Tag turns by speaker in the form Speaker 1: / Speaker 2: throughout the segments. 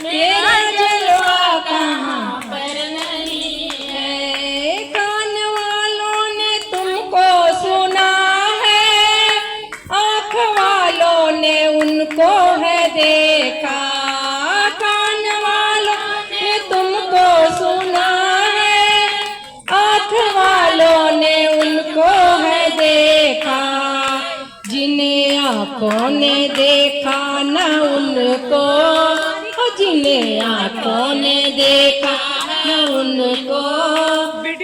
Speaker 1: तेरा जलवा कहाँ पर नहीं है। कान वालों ने तुमको सुना है, आँख वालों ने उनको है देखा। कान वालों ने तुमको सुना है, आँख वालों ने उनको है देखा। जिन्हें आँखों ने देखा न उनको, जिन्हें आँखों ने देखा न उनको,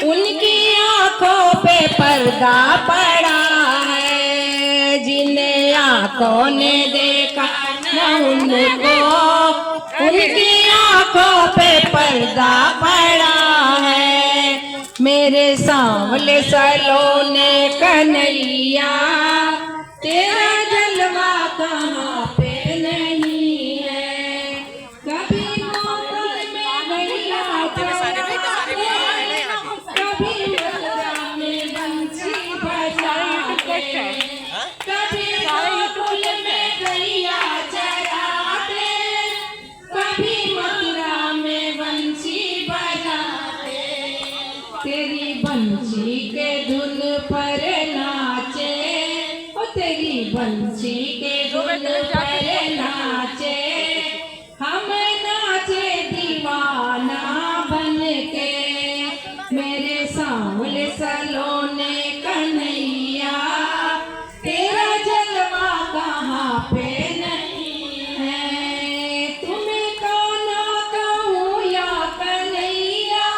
Speaker 1: उनकी आँखों पे पर्दा पड़ा है। जिन्हें आँखों ने देखा न उनको, उनकी आँखों पे पर्दा पड़ा है। मेरे सांवले सलोने कन्हैया, तेरा जलवा कहाँ पे नहीं है। कभी मोहब्बत में गैया चराते, कभी मथुरा में बंसी बजाते, कभी गोकुल में गैया चराते, कभी मथुरा में बंसी बजाते। तेरी बंसी के धुन पर नाचे, ओ तेरी बंसी के धुन पर नाचे, हम नाचे दीवाना बन के। मेरे सांवले सलोने कन्हैया, तेरा जलवा कहाँ पे नहीं है। तुम्हें कान्हा कहूँ या कन्हैया,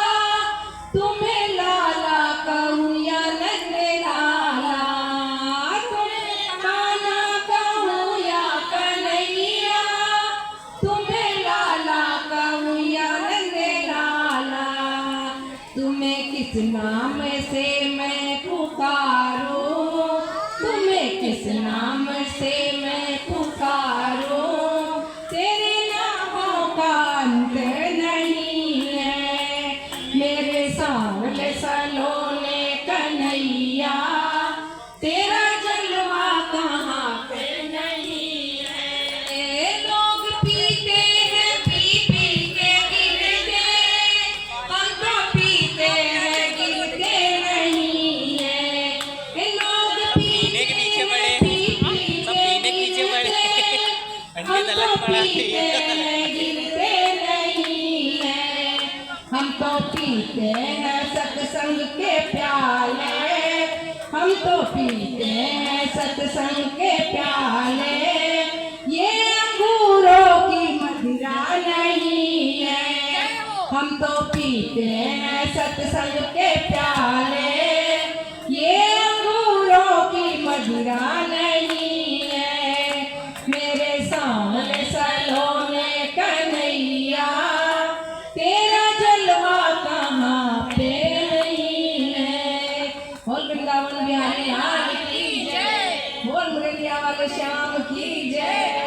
Speaker 1: तुम्हें लाला कहूँ या नन्हे लाला, तुम्हें कान्हा कहूँ या कन्हैया, तुम्हें लाला कहूँ या नन्हे लाला। तुम्हें किस नाम से मैं पुकारूं, तुम्हें किस नाम से मैं पुकारूं। तेरे नामों का अंत नहीं है। मेरे सांवले सलोने कन्हैया, तेरा जलवा कहाँ पे नहीं है। लोग पीते हैं पी पी के गिरते, हम तो पीते हैं गिरते नहीं है। लोग पीने के पीछे पड़े, सब पीने के पीछे पड़े, हम तो पीते हैं गिरते नहीं है। हम तो पीते हैं सत्संग के प्याले, हम तो पीते हैं सत्संग के प्याले। ये अंगूरों की मदिरा नहीं है। हम तो पीते हैं सत्संग के प्याले, ये अंगूरों की मदिरा नहीं है। मेरे सांवले सलोने कन्हैया, तेरा जलवा कहाँ पे नहीं है। बोल वृंदावन बिहारी लाल की जय, बोल मुरलिया वाले श्याम की जय।